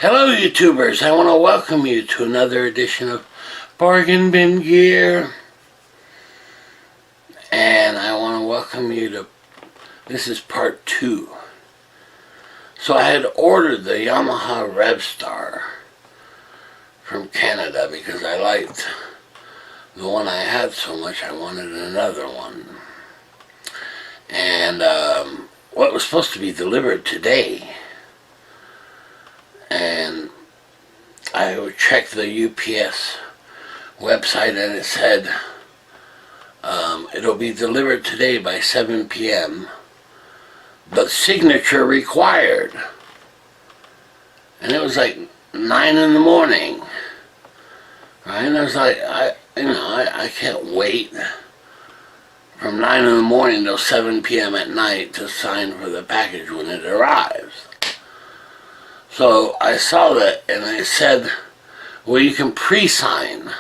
Hello YouTubers, I want to welcome you to another edition of Bargain Bin Gear. And I want to welcome you to, this is part 2. So I had ordered the Yamaha Revstar from Canada because I liked the one I had so much I wanted another one. And what was supposed to be delivered today. And I would check the UPS website and it said it'll be delivered today by 7 p.m. but signature required. And it was like 9 in the morning. Right? And I was like, I can't wait from 9 in the morning till 7 p.m. at night to sign for the package when it arrives. So I saw that and I said, well, you can pre-sign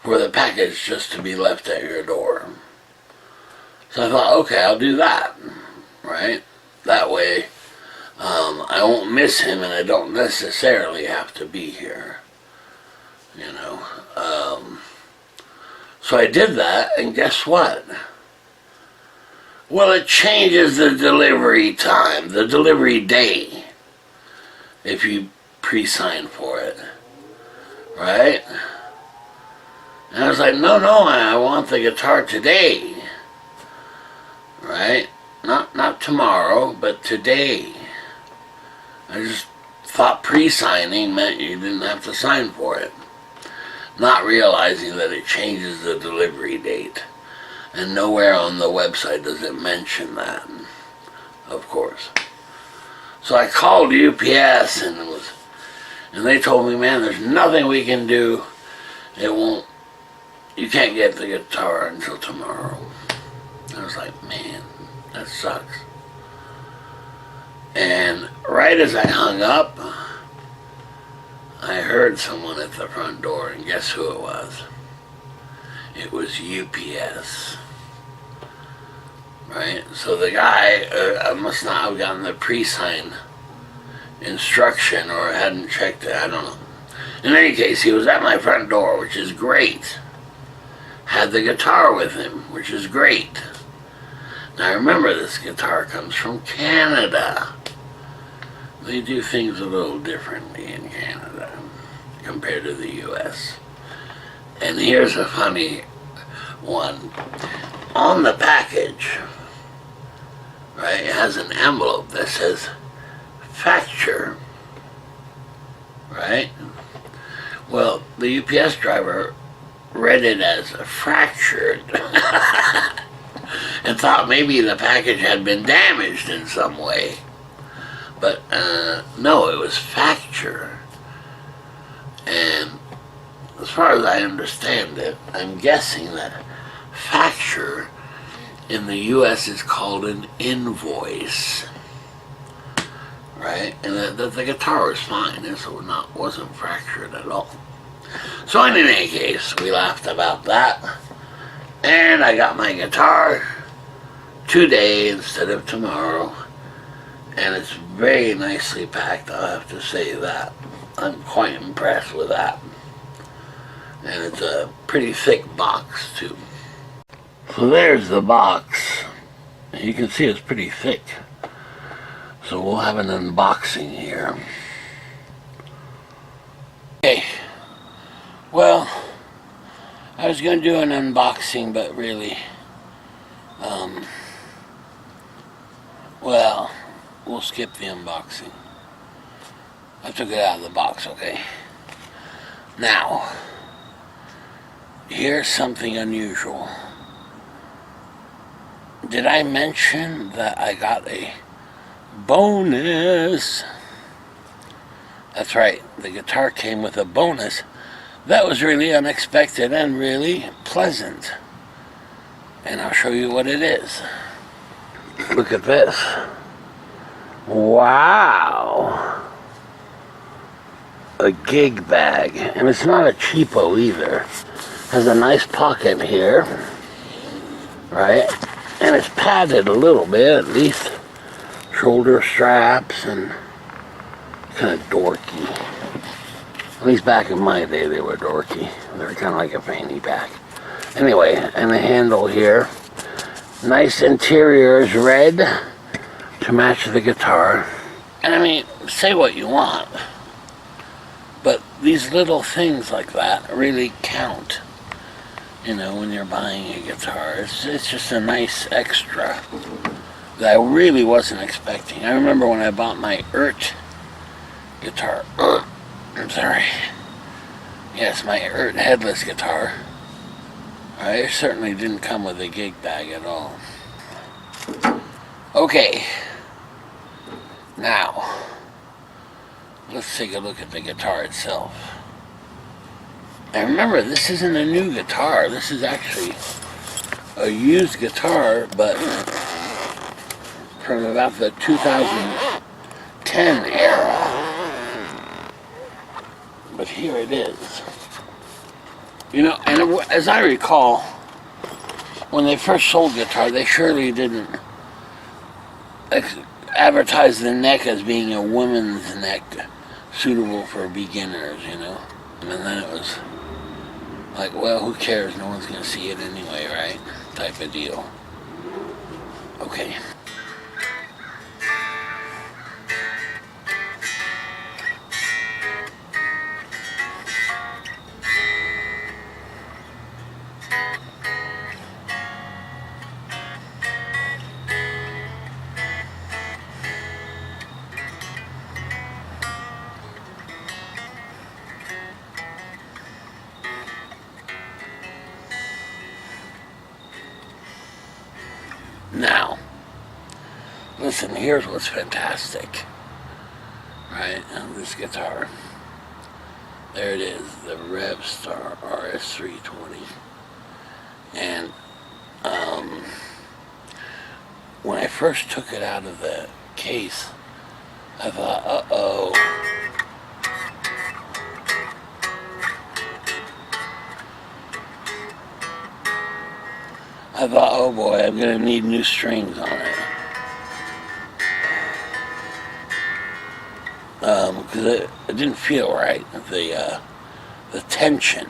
for the package just to be left at your door. So I thought, okay, I'll do that, right? That way I won't miss him and I don't necessarily have to be here, you know. So I did that, and guess what? Well, it changes the delivery time, the delivery day, if you pre-sign for it, right? And I was like, no, I want the guitar today, right? Not tomorrow, but today. I just thought pre-signing meant you didn't have to sign for it, not realizing that it changes the delivery date. And nowhere on the website does it mention that, of course. So I called UPS and they told me, man, there's nothing we can do. You can't get the guitar until tomorrow. I was like, man, that sucks. And right as I hung up, I heard someone at the front door, and guess who it was? It was UPS. Right? So the guy must not have gotten the pre-sign instruction or hadn't checked it, I don't know. In any case, he was at my front door, which is great. Had the guitar with him, which is great. Now remember, this guitar comes from Canada. They do things a little differently in Canada compared to the US. And here's a funny one. On the package, right, it has an envelope that says facture, right? Well, the UPS driver read it as fractured and thought maybe the package had been damaged in some way. But no, it was facture. And as far as I understand it, I'm guessing that facture in the US is called an invoice, right? And the guitar was fine, and so it wasn't fractured at all. So in any case, we laughed about that, and I got my guitar today instead of tomorrow, and it's very nicely packed, I'll have to say that. I'm quite impressed with that. And it's a pretty thick box too. So there's the box. You can see it's pretty thick. So we'll have an unboxing here. Okay. Well, I was going to do an unboxing, but really, well, we'll skip the unboxing. I took it out of the box, okay? Now, here's something unusual. Did I mention that I got a bonus? That's right, the guitar came with a bonus that was really unexpected and really pleasant. And I'll show you what it is. Look at this. Wow! A gig bag, and it's not a cheapo either. Has a nice pocket here, right? And it's padded a little bit, at least shoulder straps and kind of dorky. At least back in my day, they were dorky. They were kind of like a fanny pack. Anyway, and the handle here. Nice interior is red to match the guitar. And I mean, say what you want, but these little things like that really count. You know, when you're buying a guitar, it's just a nice extra that I really wasn't expecting. I remember when I bought my guitar. I'm sorry. Yes, my headless guitar. It certainly didn't come with a gig bag at all. Okay. Now, let's take a look at the guitar itself. And remember, this isn't a new guitar. This is actually a used guitar, but from about the 2010 era. But here it is. You know, and as I recall, when they first sold guitar, they surely didn't advertise the neck as being a woman's neck suitable for beginners, you know. And then it was like, well, who cares? No one's going to see it anyway, right? Type of deal. Okay. Now, listen, here's what's fantastic, right, on this guitar. There it is, the Revstar RS320. And when I first took it out of the case, I thought, uh-oh. I thought, oh boy, I'm going to need new strings on it. Because it didn't feel right, the tension.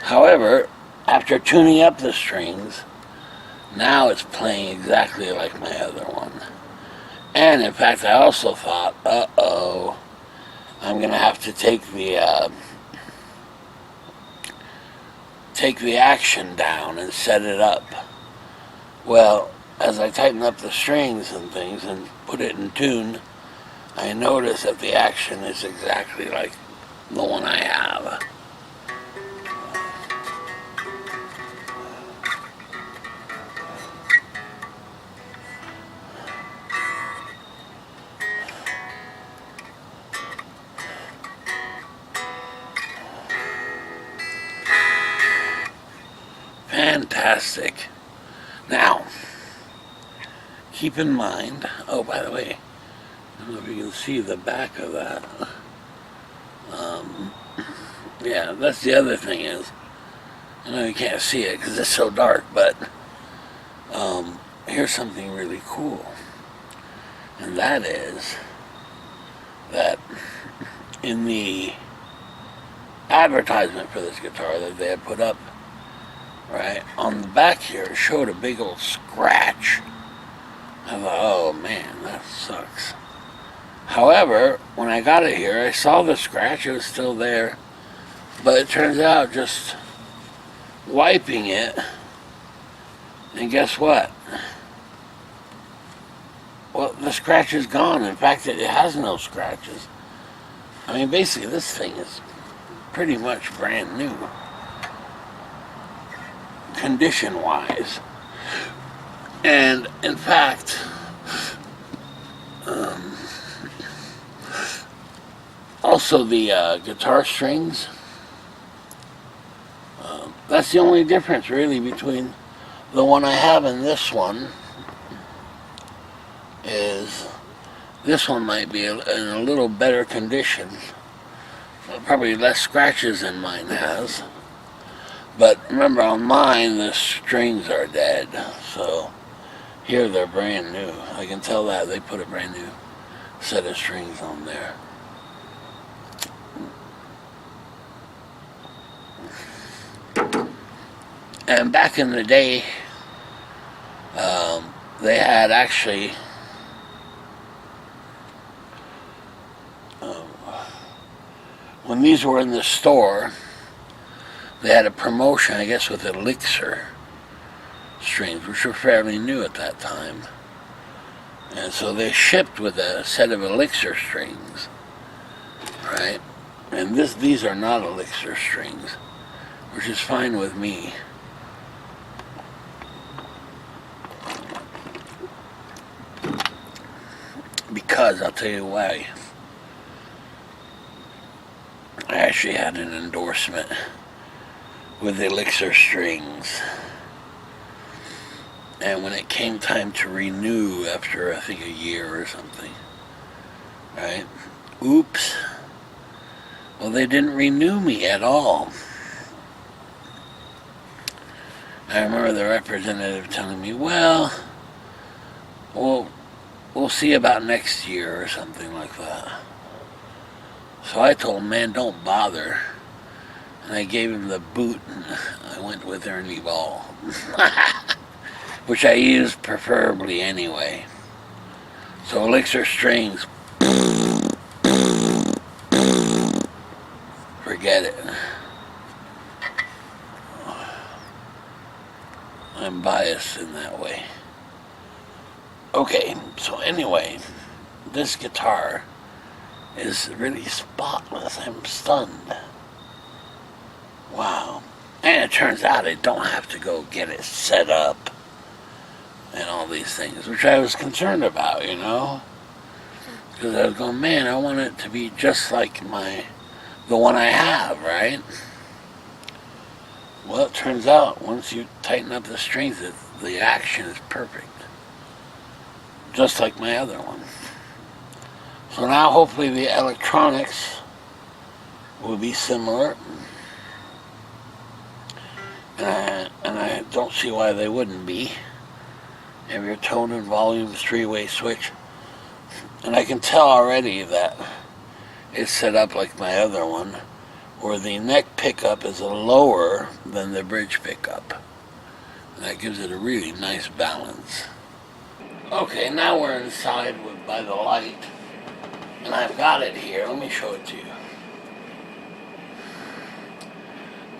However, after tuning up the strings, now it's playing exactly like my other one. And in fact, I also thought, uh-oh, I'm going to have to take the action down and set it up. Well, as I tighten up the strings and things and put it in tune, I notice that the action is exactly like the one I have. Fantastic. Now, keep in mind, oh, by the way, I don't know if you can see the back of that. Yeah, that's the other thing is, I know you can't see it because it's so dark, but here's something really cool. And that is that in the advertisement for this guitar that they had put up, right, on the back here, it showed a big old scratch. I thought, oh man, that sucks. However, when I got it here, I saw the scratch, it was still there, but it turns out just wiping it, and guess what? Well, the scratch is gone. In fact, it has no scratches. I mean, basically, this thing is pretty much brand new, condition-wise. And, in fact, also the guitar strings, that's the only difference, really, between the one I have and this one, is this one might be in a little better condition. Probably less scratches than mine has. But remember, on mine, the strings are dead. So Here they're brand new. I can tell that they put a brand new set of strings on there. And back in the day, they had actually when these were in the store, they had a promotion, I guess, with Elixir strings, which were fairly new at that time. And so they shipped with a set of Elixir strings, right? And these are not Elixir strings, which is fine with me. Because, I'll tell you why. I actually had an endorsement with Elixir strings. And when it came time to renew after, I think, a year or something, right? Oops. Well, they didn't renew me at all. I remember the representative telling me, well, we'll see about next year or something like that. So I told him, man, don't bother. And I gave him the boot, and I went with Ernie Ball. Which I use preferably anyway. So Elixir strings, forget it. I'm biased in that way. Okay, so anyway, this guitar is really spotless. I'm stunned. Wow. And it turns out I don't have to go get it set up and all these things, which I was concerned about, you know? Because I was going, man, I want it to be just like the one I have, right? Well, it turns out once you tighten up the strings, the action is perfect. Just like my other one. So now hopefully the electronics will be similar. And I don't see why they wouldn't be. You have your tone and volume 3-way switch. And I can tell already that it's set up like my other one, where the neck pickup is lower than the bridge pickup. And that gives it a really nice balance. Okay, now we're inside by the light. And I've got it here. Let me show it to you.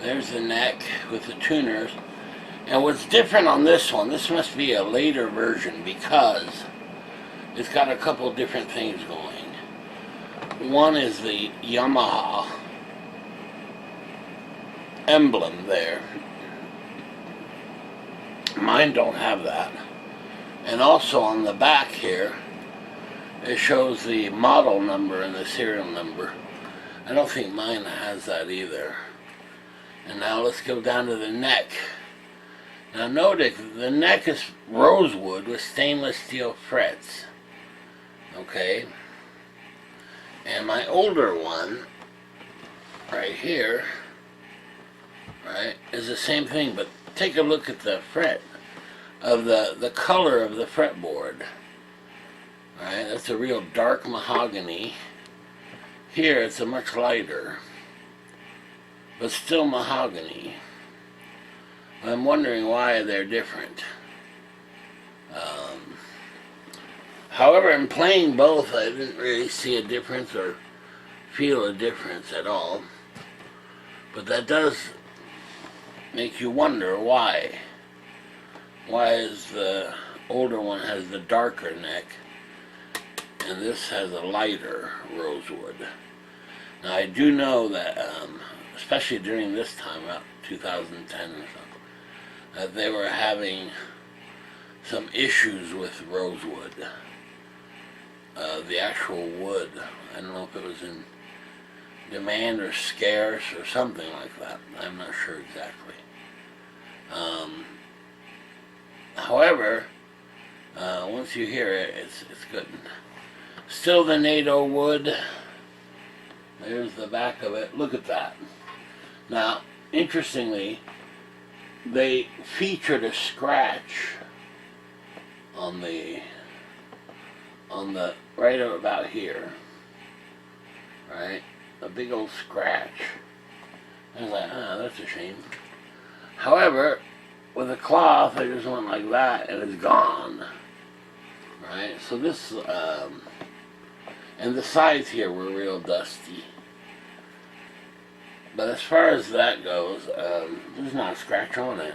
There's the neck with the tuners. And what's different on this one, this must be a later version because it's got a couple different things going. One is the Yamaha emblem there. Mine don't have that. And also on the back here, it shows the model number and the serial number. I don't think mine has that either. And now let's go down to the neck. Now notice the neck is rosewood with stainless steel frets. Okay? And my older one, right here, right, is the same thing, but take a look at the fret of the color of the fretboard. Right, that's a real dark mahogany. Here it's a much lighter, but still mahogany. I'm wondering why they're different. However, in playing both, I didn't really see a difference or feel a difference at all. But that does make you wonder why. Why is the older one has the darker neck and this has a lighter rosewood? Now I do know that, especially during this time, about 2010 or something, that they were having some issues with rosewood. The actual wood. I don't know if it was in demand or scarce or something like that. I'm not sure exactly. However, once you hear it, it's good. Still the NATO wood. There's the back of it. Look at that. Now, interestingly, they featured a scratch on the right about here, right? A big old scratch. I was like, oh, that's a shame. However, with a cloth, I just went like that, and it's gone. Right? So this, and the sides here were real dusty. But as far as that goes, there's not a scratch on it.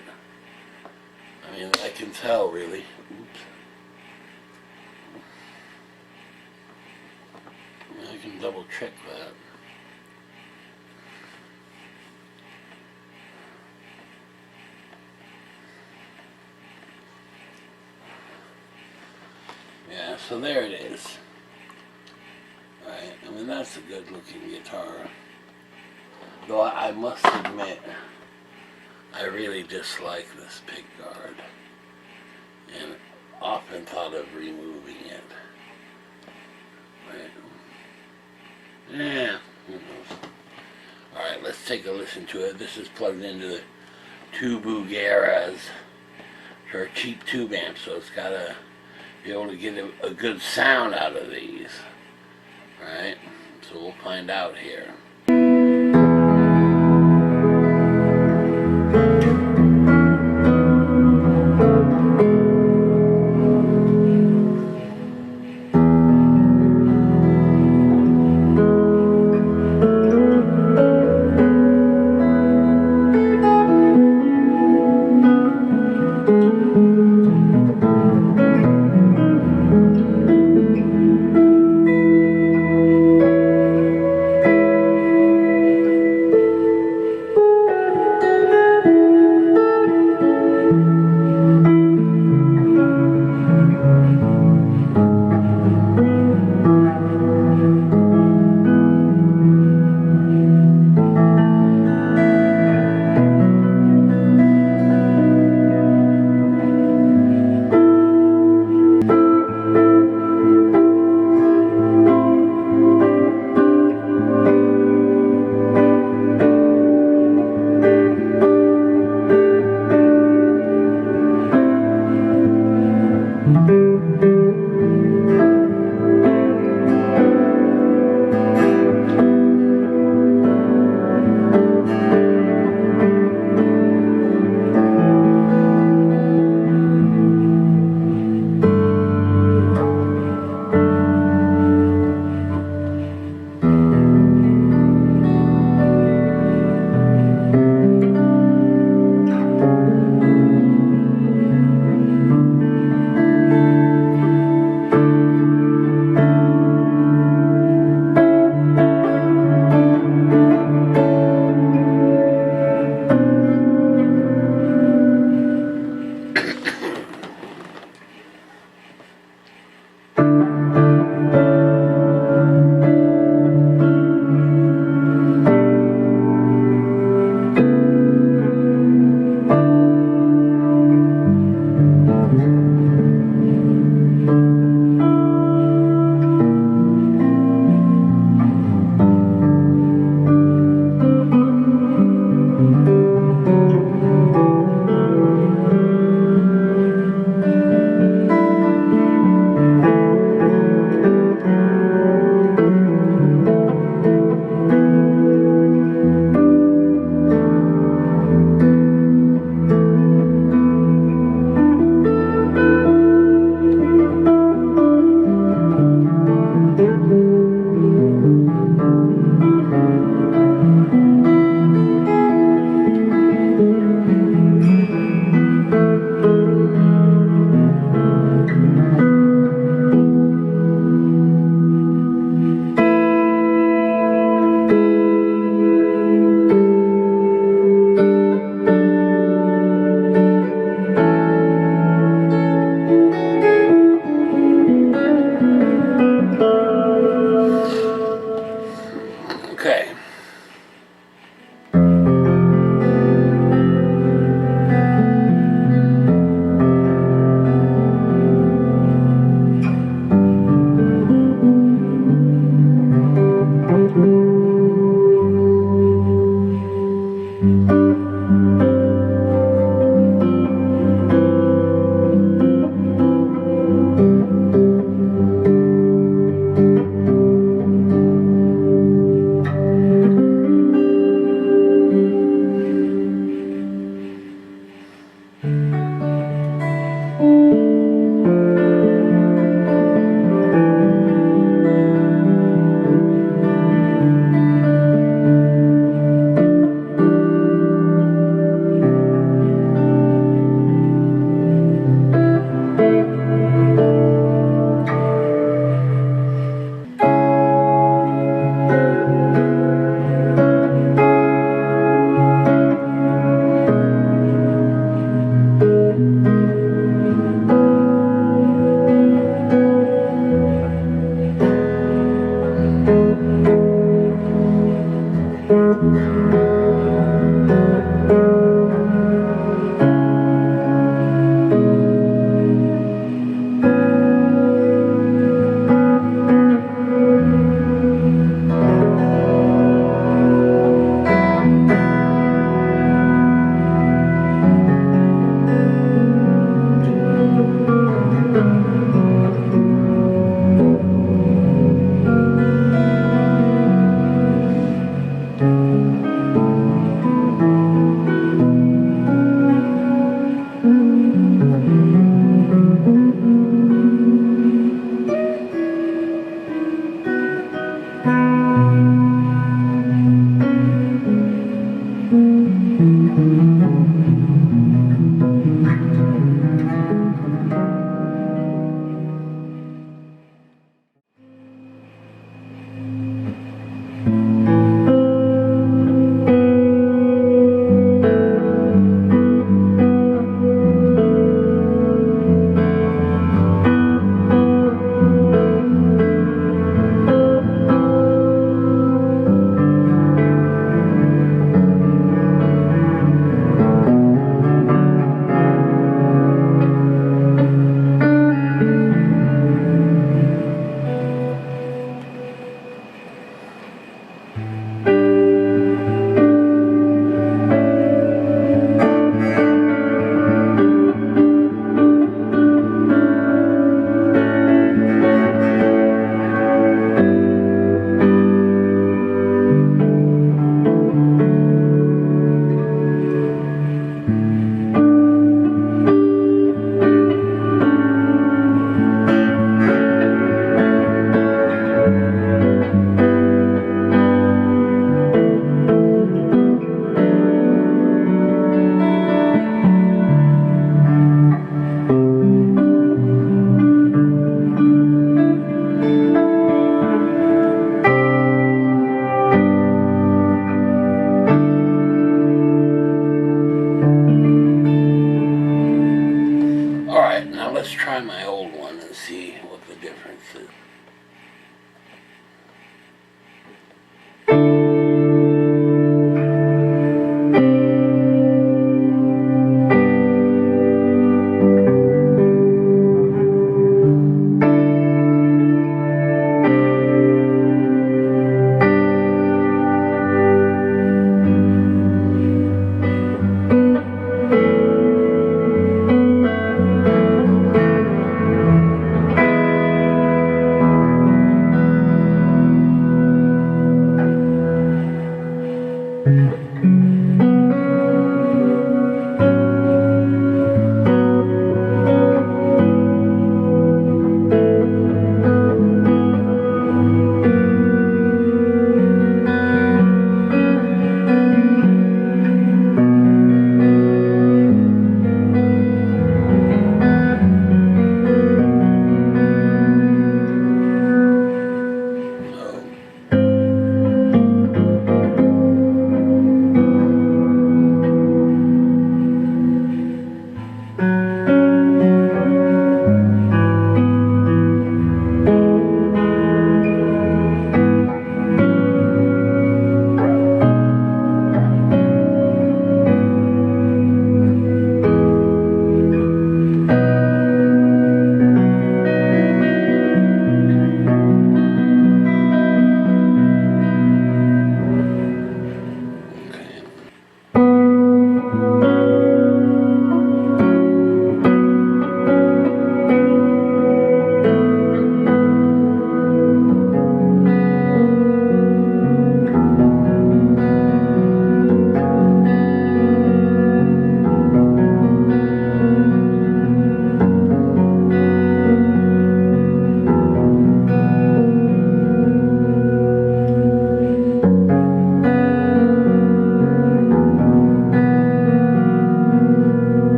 I mean, I can tell, really. Oops. I can double check that. Yeah, so there it is. Right, I mean, that's a good looking guitar. Though I must admit, I really dislike this pickguard, and often thought of removing it. Right. Yeah, who knows. Alright, let's take a listen to it. This is plugged into the two Bugaras, which are cheap tube amps, so it's got to be able to get a good sound out of these. Right? So we'll find out here.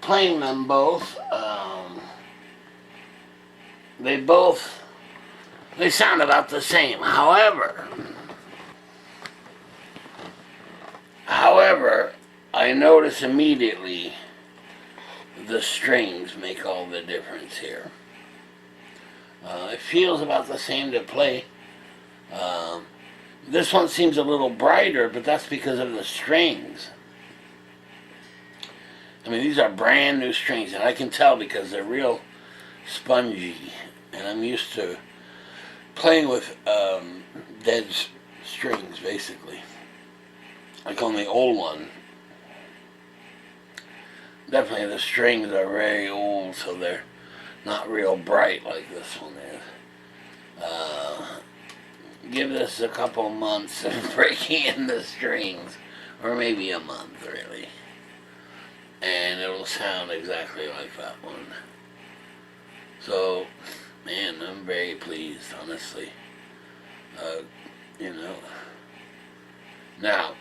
playing them both. They sound about the same. However, I notice immediately the strings make all the difference here. It feels about the same to play. This one seems a little brighter, but that's because of the strings. I mean, these are brand new strings, and I can tell because they're real spongy, and I'm used to playing with dead strings, basically. Like on the old one. Definitely the strings are very old, so they're not real bright like this one is. Give this a couple months of breaking in the strings, or maybe a month, really, and it'll sound exactly like that one. So, man, I'm very pleased, honestly. Now,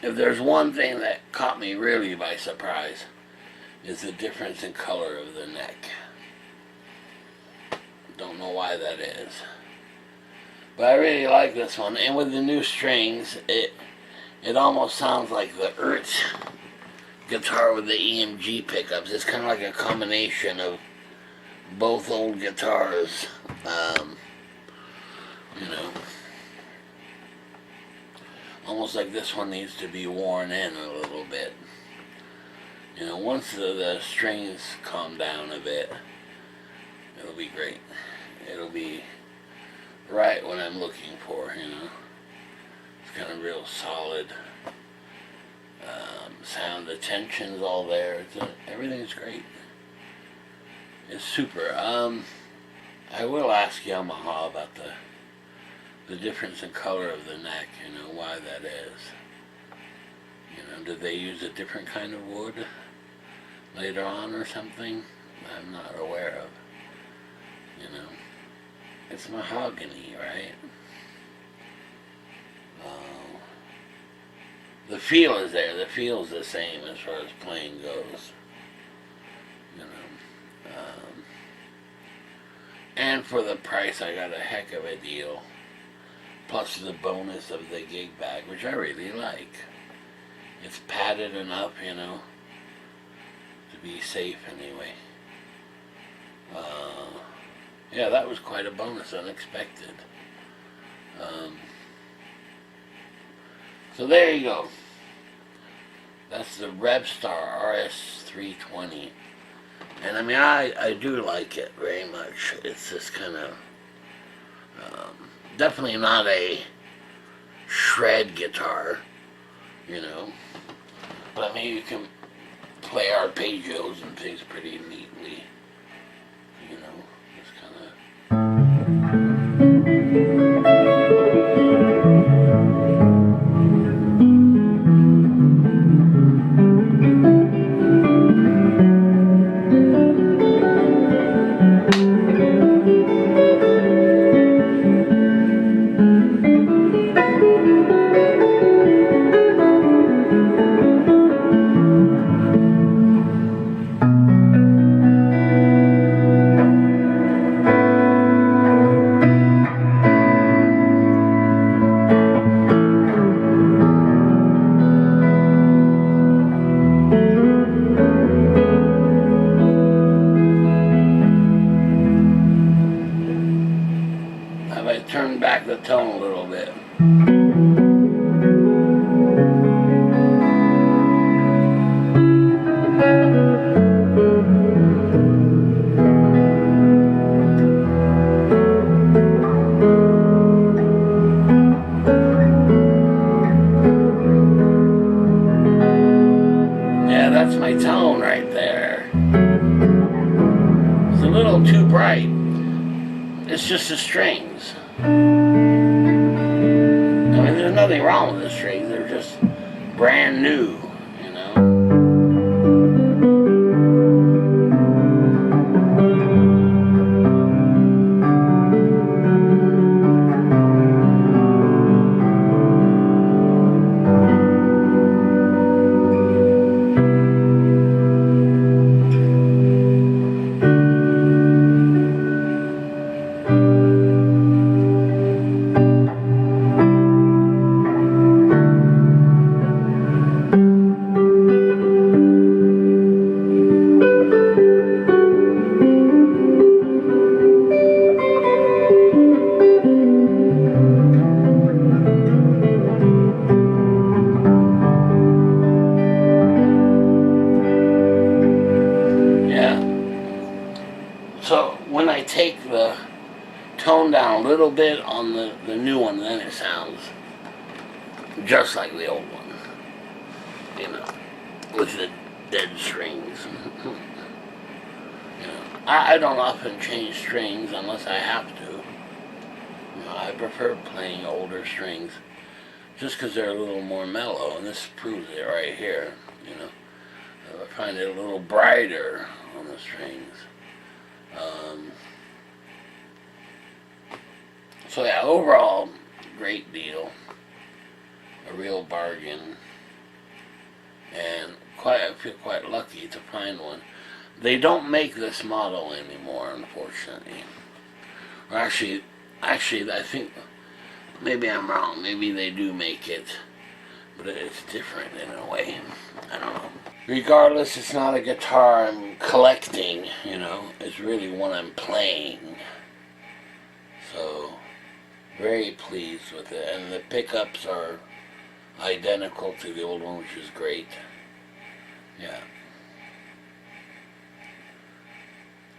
if there's one thing that caught me really by surprise, is the difference in color of the neck. Don't know why that is. But I really like this one, and with the new strings, it almost sounds like the Ertz guitar with the EMG pickups. It's kind of like a combination of both old guitars. Almost like this one needs to be worn in a little bit. Once the strings calm down a bit, it'll be great. It'll be right what I'm looking for, It's kind of real solid. Sound, the tension's all there. Everything's great. It's super. I will ask Yamaha about the difference in color of the neck, why that is. Did they use a different kind of wood later on or something? I'm not aware of. It's mahogany, right? The feel is there. The feel's the same as far as playing goes. And for the price, I got a heck of a deal. Plus the bonus of the gig bag, which I really like. It's padded enough, to be safe anyway. Yeah, that was quite a bonus, unexpected. So there you go. That's the Revstar RS320. And I mean, I do like it very much. It's just kind of, definitely not a shred guitar, But I mean, you can play arpeggios and things pretty neatly, Just kind of. Turn back the tone a little bit. Yeah, that's my tone right there. It's a little too bright. It's just the strings. I mean, there's nothing wrong with the strings. They're just brand new, take the tone down a little bit on the new one, then it sounds just like the old one, you know, with the dead strings. You know, I don't often change strings unless I have to. You know, I prefer playing older strings just because they're a little more mellow, and this proves it right here. You know, I find it a little brighter on the strings. So yeah, overall, great deal, a real bargain, and I feel quite lucky to find one. They don't make this model anymore, unfortunately. Or actually, I think maybe I'm wrong. Maybe they do make it, but it's different in a way. I don't know. Regardless, it's not a guitar I'm collecting, you know. It's really one I'm playing. So, very pleased with it. And the pickups are identical to the old one, which is great. Yeah.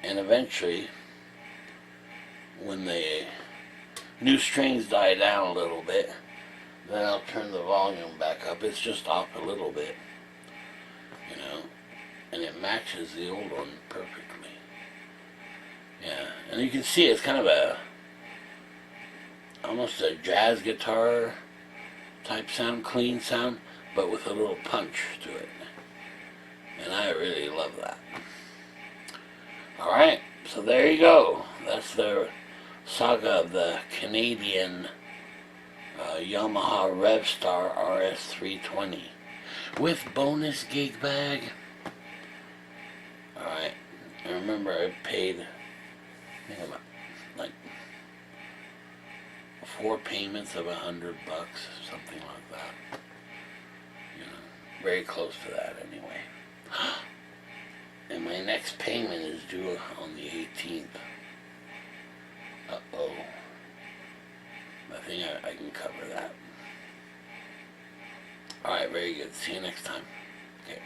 And eventually, when the new strings die down a little bit, then I'll turn the volume back up. It's just off a little bit, you know, and it matches the old one perfectly. Yeah, and you can see it's kind of almost a jazz guitar type sound, clean sound, but with a little punch to it. And I really love that. Alright, so there you go. That's the saga of the Canadian Yamaha Revstar RS320 with bonus gig bag. Alright, I remember I paid, I think about like 4 payments of $100, something like that. You know, very close to that anyway. And my next payment is due on the 18th. Uh-oh. I think I can cover that. Alright, very good. See you next time. Okay.